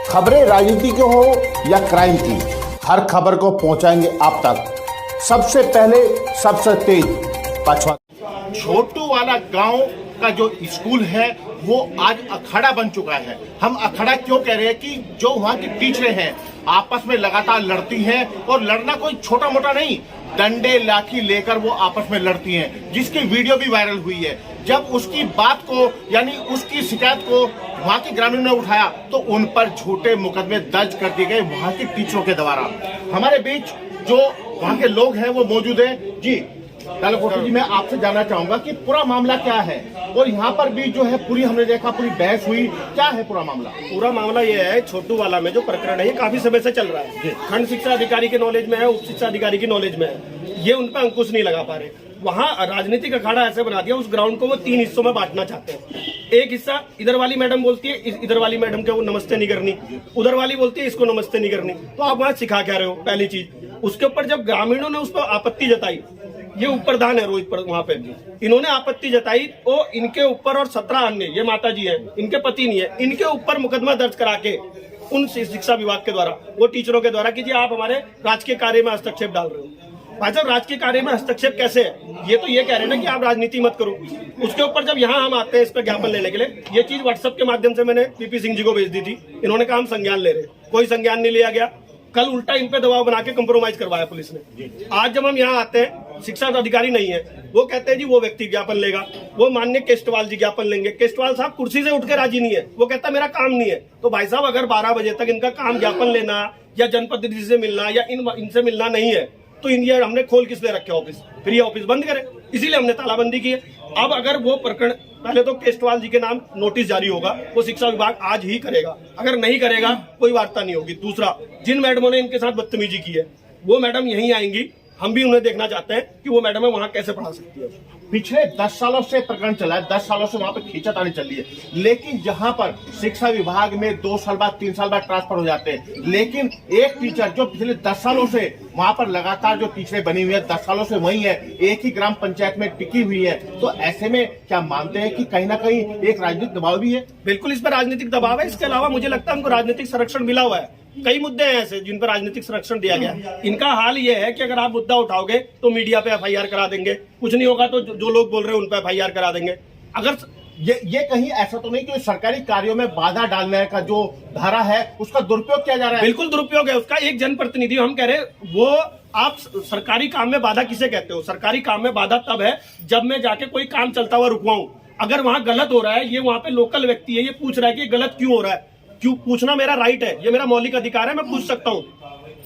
खबरें राजनीति की हो या क्राइम की, हर खबर को पहुंचाएंगे आप तक सबसे पहले, सबसे तेज। पचवा छोटू वाला गांव का जो स्कूल है वो आज अखाड़ा बन चुका है। हम अखाड़ा क्यों कह रहे हैं कि जो वहाँ की टीचरें हैं आपस में लगातार लड़ती हैं, और लड़ना कोई छोटा मोटा नहीं, डंडे लाठी लेकर वो आपस में लड़ती हैं, जिसकी वीडियो भी वायरल हुई है। जब उसकी बात को यानी उसकी शिकायत को वहाँ के ग्रामीण ने उठाया तो उन पर झूठे मुकदमे दर्ज कर दिए गए वहाँ के टीचरों के द्वारा। हमारे बीच जो वहाँ के लोग हैं वो मौजूद हैं। जी तालकोटी जी, मैं आपसे जानना चाहूंगा कि पूरा मामला क्या है, और यहाँ पर भी जो है पूरी हमने देखा पूरी बहस हुई, क्या है पूरा मामला? पूरा मामला ये है, छोटू वाला में जो प्रकरण है ये काफी समय से चल रहा है। खंड शिक्षा अधिकारी के नॉलेज में है, उप शिक्षा अधिकारी की नॉलेज में है, ये उन पर अंकुश नहीं लगा पा रहे। वहाँ राजनीतिक अखाड़ा ऐसे बना दिया, उस ग्राउंड को वो 3 हिस्सों में बांटना चाहते हैं। एक हिस्सा इधर वाली मैडम बोलती है, इधर वाली मैडम को नमस्ते नहीं करनी, उधर वाली बोलती है इसको नमस्ते नहीं करनी। तो आप वहाँ सिखा क्या रहे हो? पहली चीज। उसके ऊपर जब ग्रामीणों ने उस पर आपत्ति जताई, ये उपप्रधान है रोहित पर, वहां पे इन्होंने आपत्ति जताई, तो इनके ऊपर और 17 अन्य, ये माता जी है, इनके पति नहीं है, इनके ऊपर मुकदमा दर्ज करा के उन शिक्षा विभाग के द्वारा, वो टीचरों के द्वारा कि जी आप हमारे राजकीय कार्य में हस्तक्षेप डाल रहे हो। भाई साहब, राजकीय कार्य में हस्तक्षेप कैसे है? ये तो ये कह रहे हैं ना कि आप राजनीति मत करो। उसके ऊपर जब यहाँ हम आते हैं इस पर ज्ञापन लेने के लिए, ये चीज व्हाट्सएप के माध्यम से मैंने पीपी सिंह जी को भेज दी थी। इन्होंने कहा हम संज्ञान ले रहे, कोई संज्ञान नहीं लिया गया। कल उल्टा इन पे दबाव बना के कंप्रोमाइज करवाया पुलिस ने। आज जब हम यहाँ आते हैं, शिक्षा अधिकारी नहीं है, वो कहते हैं जी वो व्यक्ति ज्ञापन लेगा, वो माननीय केस्टवाल जी ज्ञापन लेंगे। केस्टवाल साहब कुर्सी से उठ के राजी नहीं है, वो कहता मेरा काम नहीं है। तो भाई साहब, अगर 12 बजे तक इनका काम ज्ञापन लेना या जनप्रतिनिधि से मिलना या इनसे मिलना नहीं है, तो ये हमने खोल किस लिए रखे ऑफिस? फिर ये ऑफिस बंद करे, इसीलिए हमने तालाबंदी की है। अब अगर वो प्रकरण, पहले तो केस्टवाल जी के नाम नोटिस जारी होगा, वो शिक्षा विभाग आज ही करेगा। अगर नहीं करेगा कोई वार्ता नहीं होगी। दूसरा, जिन मैडमों ने इनके साथ बदतमीजी की है वो मैडम यहीं आएंगी, हम भी उन्हें देखना चाहते हैं कि वो मैडम है वहां कैसे पढ़ा सकती है। पिछले 10 सालों से प्रकरण चला है, 10 सालों से वहां पर खींचातानी चल रही है, लेकिन जहां पर शिक्षा विभाग में 2 साल बाद 3 साल बाद ट्रांसफर हो जाते हैं, लेकिन एक टीचर जो पिछले 10 सालों से वहां पर लगातार जो टीचरें बनी हुई है 10 सालों से वही है, एक ही ग्राम पंचायत में टिकी हुई है, तो ऐसे में क्या मानते हैं कि कहीं ना कहीं एक राजनीतिक दबाव भी है? बिल्कुल, इस पर राजनीतिक दबाव है। इसके अलावा मुझे लगता है हमको राजनीतिक संरक्षण मिला हुआ है। कई मुद्दे हैं ऐसे जिन पर राजनीतिक संरक्षण दिया गया। इनका हाल ये है कि अगर आप मुद्दा उठाओगे तो मीडिया पे एफआईआर करा देंगे, कुछ नहीं होगा तो जो लोग बोल रहे हैं उन पर एफआईआर करा देंगे। अगर ये कहीं ऐसा तो नहीं कि सरकारी कार्यों में बाधा डालने का जो धारा है उसका दुरुपयोग किया जा रहा है? बिल्कुल दुरुपयोग है उसका। एक जनप्रतिनिधि, हम कह रहे हैं, वो आप सरकारी काम में बाधा किसे कहते हो? सरकारी काम में बाधा तब है जब मैं जाके कोई काम चलता हुआ रुकवाऊं। अगर वहां गलत हो रहा है, ये वहां पे लोकल व्यक्ति है, ये पूछ रहा है कि गलत क्यों हो रहा है, क्यों पूछना मेरा राइट है, ये मेरा मौलिक अधिकार है, मैं पूछ सकता हूँ।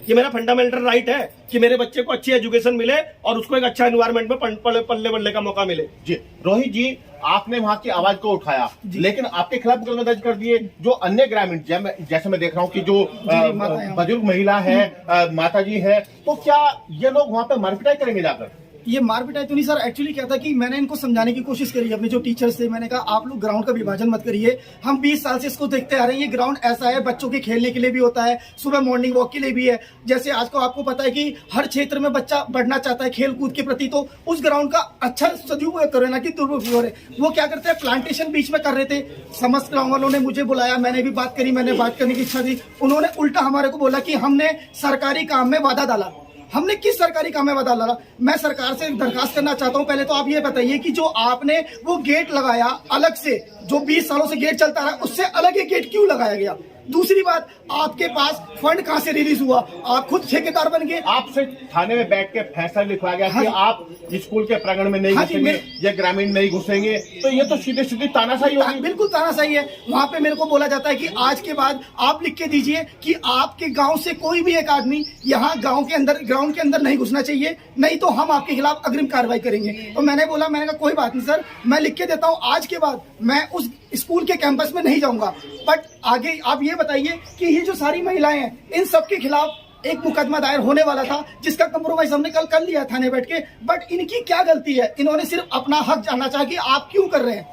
ये मेरा फंडामेंटल राइट है कि मेरे बच्चे को अच्छी एजुकेशन मिले और उसको एक अच्छा एनवायरनमेंट में पलने बढ़ने का मौका मिले। जी रोहित जी, आपने वहां की आवाज को उठाया, लेकिन आपके खिलाफ मुकदमा दर्ज कर दिए। जो अन्य ग्रामीण, जैसे मैं देख रहा हूँ कि जो बुजुर्ग महिला है, माता जी है, तो क्या ये लोग वहां पे मारपीटाई करेंगे जाकर? ये मारपीटाई तो नहीं सर, एक्चुअली क्या था कि मैंने इनको समझाने की कोशिश करी अपने जो टीचर्स थे। मैंने कहा आप लोग ग्राउंड का विभाजन मत करिए, हम 20 साल से इसको देखते आ रहे हैं। ये ग्राउंड ऐसा है, बच्चों के खेलने के लिए भी होता है, सुबह मॉर्निंग वॉक के लिए भी है। जैसे आज को आपको पता है कि हर क्षेत्र में बच्चा बढ़ना चाहता है खेल कूद के प्रति, तो उस ग्राउंड का अच्छा सदुपयोग करो ना कि दुरुपयोग करे। वो क्या करते हैं, प्लांटेशन बीच में कर रहे थे। समस्त गाँव वालों ने मुझे बुलाया, मैंने भी बात करी, मैंने बात करने की इच्छा थी। उन्होंने उल्टा हमारे को बोला कि हमने सरकारी काम में बाधा डाला। हमने किस सरकारी काम में बाधा डाला? मैं सरकार से दरखास्त करना चाहता हूं, पहले तो आप ये बताइए कि जो आपने वो गेट लगाया अलग से, जो 20 सालों से गेट चलता रहा, उससे अलग एक गेट क्यों लगाया गया? दूसरी बात, आपके पास फंड कहां से रिलीज हुआ? आप खुद ठेकेदार बन गए। आपसे थाने में बैठ के फैसला लिखवाया गया कि आप स्कूल के प्रांगण में नहीं घुसेंगे, ये ग्रामीण नहीं घुसेंगे, तो ये तो सीधे सीधे तानाशाही होगी। बिल्कुल तानाशाही है। वहां पे मेरे को बोला जाता है कि आज के बाद आप लिख के दीजिए कि आपके गांव से कोई भी एक आदमी यहाँ गांव के अंदर, ग्राउंड के अंदर नहीं घुसना चाहिए, नहीं तो हम आपके खिलाफ अग्रिम कार्रवाई करेंगे। तो मैंने कहा कोई बात नहीं सर, मैं लिख के देता हूँ, आज के बाद मैं उस स्कूल के कैंपस में नहीं जाऊंगा। बट आगे आप ये बताइए कि ये जो सारी महिलाएं हैं, इन सबके खिलाफ एक मुकदमा दायर होने वाला था, जिसका कंप्रोमाइज हमने कल कर लिया थाने बैठ के। बट इनकी क्या गलती है? इन्होंने सिर्फ अपना हक जानना चाहा कि आप क्यों कर रहे हैं,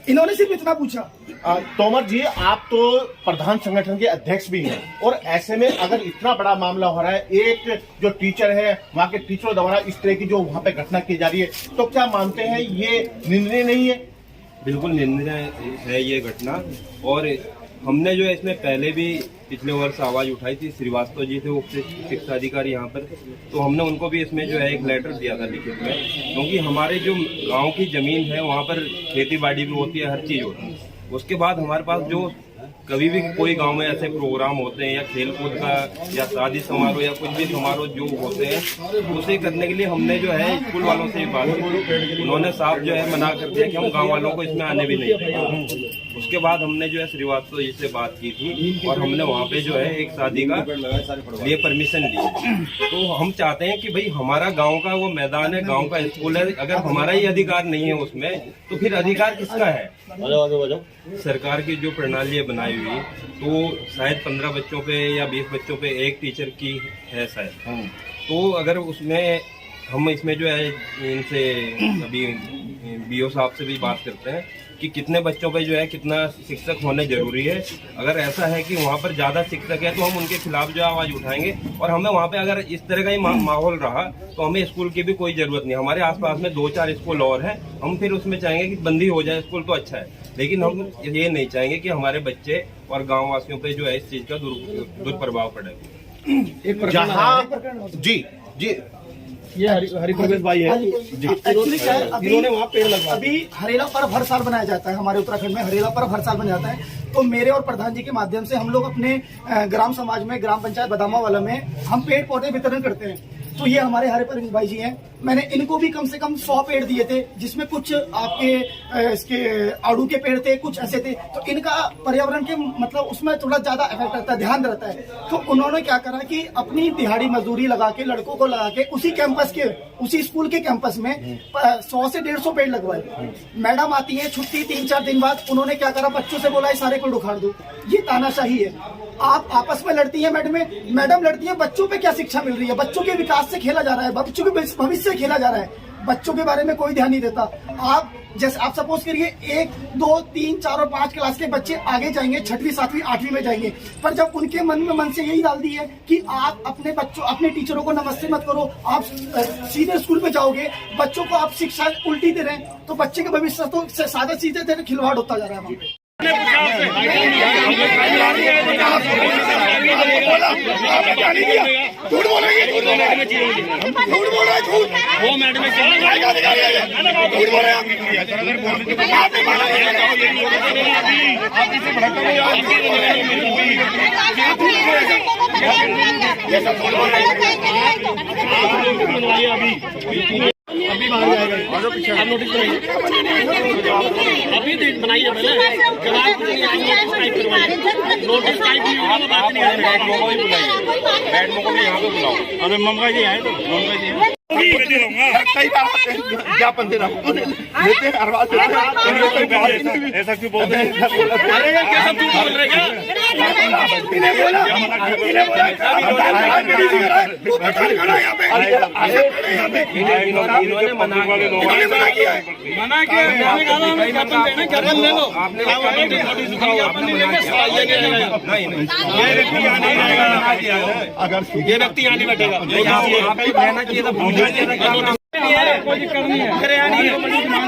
इन्होंने सिर्फ इतना पूछा। तोमर जी, आप तो प्रधान संगठन के अध्यक्ष भी हैं, और ऐसे में अगर इतना बड़ा मामला हो रहा है, एक जो टीचर है वहाँ के टीचरों द्वारा इस तरह की जो वहाँ पे घटना की जा रही है, तो क्या मानते हैं ये निंदनीय नहीं है? बिल्कुल निंदनीय है ये घटना, और हमने जो है इसमें पहले भी पिछले वर्ष आवाज उठाई थी। श्रीवास्तव जी थे उप शिक्षा अधिकारी यहाँ पर, तो हमने उनको भी इसमें जो है एक लेटर दिया था लिखित में, क्योंकि हमारे जो गांव की जमीन है वहाँ पर खेती बाड़ी भी होती है, हर चीज होती है। उसके बाद हमारे पास जो कभी भी कोई गांव में ऐसे प्रोग्राम होते हैं या खेलकूद का या शादी समारोह या कुछ भी समारोह जो होते हैं, उसे करने के लिए हमने जो है स्कूल वालों से बात की। उन्होंने साफ जो है मना कर दिया कि हम गांव वालों को इसमें आने भी नहीं देंगे। उसके बाद हमने जो है श्रीवास्तव जी से बात की थी और हमने वहाँ पे जो है एक शादी का लिए परमिशन ली। तो हम चाहते हैं कि भाई हमारा गाँव का वो मैदान है, गाँव का स्कूल है, अगर हमारा ही अधिकार नहीं है उसमें तो फिर अधिकार किसका है? सरकार की जो प्रणाली बनाई हुई तो शायद 15 बच्चों पे या 20 बच्चों पे एक टीचर की है शायद। तो अगर उसमें हम इसमें जो है इनसे अभी बीओ साहब से भी बात करते हैं कि कितने बच्चों पे जो है कितना शिक्षक होने जरूरी है। अगर ऐसा है कि वहाँ पर ज्यादा शिक्षक है तो हम उनके खिलाफ जो आवाज उठाएंगे, और हमें वहाँ पे अगर इस तरह का ही माहौल रहा तो हमें स्कूल की भी कोई जरूरत नहीं। हमारे आसपास में 2-4 स्कूल और है, हम फिर उसमें चाहेंगे कि बंदी हो जाए स्कूल तो अच्छा है, लेकिन हम ये नहीं चाहेंगे कि हमारे बच्चे और गाँव वासियों पे जो है इस चीज का दुष्प्रभाव पड़े। जहाँ जी जी ये हरि प्रवेश भाई है एक्चुअली क्या है, जिन्होंने वहाँ पेड़ लगवाए। अभी हरेला पर्व हर साल बनाया जाता है हमारे उत्तराखंड में, हरेला पर्व हर साल बनाया जाता है। तो मेरे और प्रधान जी के माध्यम से हम लोग अपने ग्राम समाज में, ग्राम पंचायत बदामा वाला में हम पेड़ पौधे वितरण करते हैं। तो ये हमारे हरे प्रवेश भाई जी हैं, मैंने इनको भी कम से कम 100 पेड़ दिए थे, जिसमें कुछ आपके इसके आड़ू के पेड़ थे, कुछ ऐसे थे। तो इनका पर्यावरण के मतलब उसमें थोड़ा ज्यादा इफेक्ट रहता है, ध्यान रहता है। तो उन्होंने क्या करा कि अपनी दिहाड़ी मजदूरी लगा के, लड़कों को लगा के उसी कैंपस के, उसी स्कूल के कैंपस में 100 से 150 पेड़ लगवाए। मैडम आती है छुट्टी 3-4 दिन बाद, उन्होंने क्या करा, बच्चों से बोला सारे पेड़ उखाड़ दो। ये तानाशाही है। आप आपस में लड़ती है, मैडम लड़ती है, बच्चों पे क्या शिक्षा मिल रही है? बच्चों के विकास से खेला जा रहा है, बच्चों के भविष्य से खेला जा रहा है, बच्चों के बारे में कोई ध्यान नहीं देता। आप जैसे आप सपोज करिए 1, 2, 3, 4 और 5 क्लास के बच्चे आगे जाएंगे, 6वीं, 7वीं, 8वीं में जाएंगे, पर जब उनके मन से यही डाल दी है कि आप अपने बच्चों, अपने टीचरों को नमस्ते मत करो, आप सीधे स्कूल में जाओगे, बच्चों को आप शिक्षा उल्टी दे रहे हैं, तो बच्चे के भविष्य तो सादा सीधे देने खिलवाड़ होता जा रहा है वहाँ पे। अभी बाहर जाएगा, आप नोटिस कराइए, अभी बनाइए पहले, नोटिस टाइप नहीं होगा, बात नहीं है। अरे ममगा जी आए तो ममगा जी कई बार आते हैं ज्ञापन देना लेते हैं, ऐसा क्यों बोल रहे हैं? अरे ये कैसा क्यों बोल रहे हैं? मना किया, ज्ञापन ले लो, आपने अगर ये व्यक्ति यहाँ नहीं बैठेगा, रहना चाहिए था। कोई दिक्कत नहीं है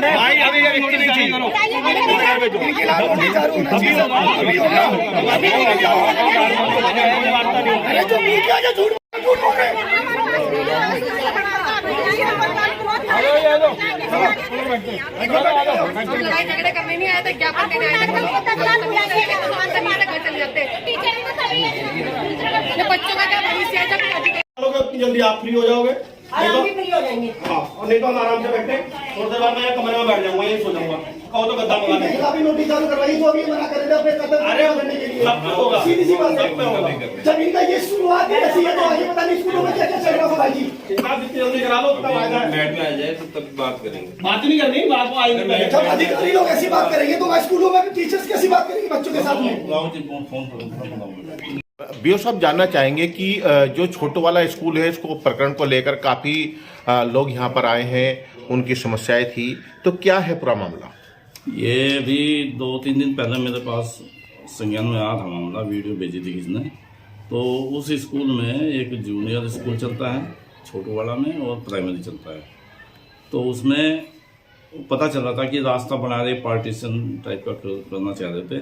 भाई, अभी ये व्यक्ति नहीं चाहिए। लड़ाई झगड़े करने नहीं आए थे, ज्ञापन देने आए थे। बच्चों का क्या भविष्य है? जल्दी आप फ्री हो जाओगे, फ्री हो जाएंगे। हाँ, और नहीं तो हम आराम से बैठे, थोड़ी देर बाद मैं कमरे में बैठ जाऊंगा, यही सो जाऊंगा। कहो तो गद्दा मंगा लेंगे। अभी नोटिस चालू करवाई, जो अभी मना कर रहे थे अपने कदम अरे करने के लिए। सब पे होगा, सीधी सी बात सब पे होगा। है, जब इनका ये शुरुआत है ऐसी है, तो आगे पता नहीं स्कूलों में क्या क्या चल रहा है भाई जी। इतना जितनी जल्दी करा लो उतना फायदा है। बैठ में आ जाए तो तब बात करेंगे। बात नहीं करनी, बात को आएंगे। जब अधिकारी लोग ऐसी बात करेंगे तो स्कूलों में टीचर्स कैसी बात करेंगे बच्चों के साथ में? बीओ साहब जानना चाहेंगे कि जो छोटू वाला स्कूल है, इसको प्रकरण को लेकर काफी लोग यहाँ पर आए हैं, उनकी समस्याएं थी, तो क्या है पूरा मामला? ये भी 2-3 दिन पहले मेरे पास संज्ञान में आया था मामला, वीडियो भेजी थी किसने। तो उस स्कूल में एक जूनियर स्कूल चलता है छोटूवाला में, और प्राइमरी चलता है। तो उसमें पता चल रहा था कि रास्ता बना रहे, पार्टीशन टाइप का करना चाह रहे थे।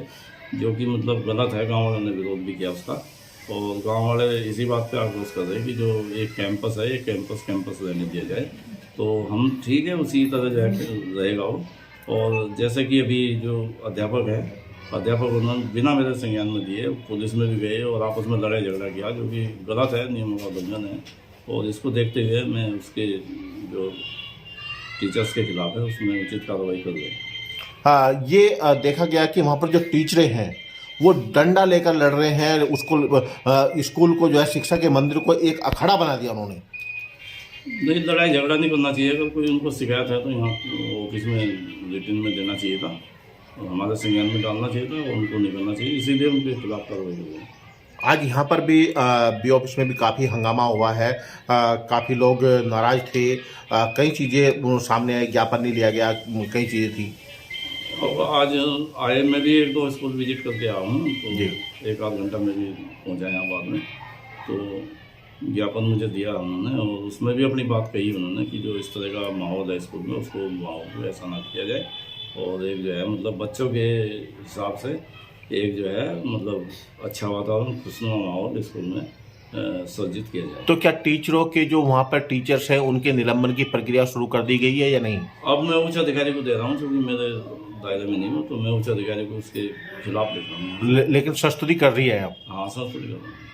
जो कि मतलब गलत है। गांव वालों ने विरोध भी किया उसका, और गांव वाले इसी बात पे आक्रोश कर रहे हैं कि जो एक कैंपस है ये कैंपस रहने दिया जाए। तो हम ठीक है उसी तरह रहेगा वो। और जैसे कि अभी जो अध्यापक उन्होंने बिना मेरे संज्ञान में दिए पुलिस में भी गए और आपस में लड़ाई झगड़ा किया, जो कि गलत है, नियमों का उल्लंघन है। और इसको देखते हुए मैं उसके जो टीचर्स के खिलाफ है उसमें उचित कार्रवाई कर रही। हाँ, ये देखा गया कि वहाँ पर जो टीचरें हैं वो डंडा लेकर लड़ रहे हैं। स्कूल को जो है, शिक्षा के मंदिर को एक अखाड़ा बना दिया उन्होंने। नहीं, लड़ाई झगड़ा नहीं करना चाहिए। अगर कोई उनको शिकायत है तो यहाँ ऑफिस में रिटन में देना चाहिए था, और हमारे संज्ञान में डालना चाहिए था, और उनको नहीं करना चाहिए, इसीलिए उनके खिलाफ कार्रवाई हुई। आज यहाँ पर भी बी ऑफिस में भी काफ़ी हंगामा हुआ है, काफ़ी लोग नाराज थे, कई चीज़ें सामने आई, ज्ञापन नहीं लिया गया, कई चीज़ें थी। और आज आए, मैं भी 1-2 स्कूल विजिट करके आया हूँ, तो 1-8 घंटा में भी पहुँचा यहाँ बाद में। तो ज्ञापन मुझे दिया उन्होंने, और उसमें भी अपनी बात कही उन्होंने कि जो इस तरह का माहौल है स्कूल में, उसको माहौल को ऐसा ना किया जाए, और एक जो है मतलब बच्चों के हिसाब से एक जो है मतलब अच्छा वातावरण, खुशनुमा माहौल स्कूल में सृजित किया जाए। तो क्या टीचरों के जो वहाँ पर टीचर्स हैं उनके निलंबन की प्रक्रिया शुरू कर दी गई है या नहीं? अब मैं उच्च अधिकारी को दे रहा हूँ, क्योंकि मेरे दायरे में नहीं हूँ, तो मैं उच्च अधिकारी को उसके खिलाफ लिख रहा हूँ। लेकिन संस्तुति कर रही है आप? हाँ, संस्तुति कर रहा हूँ।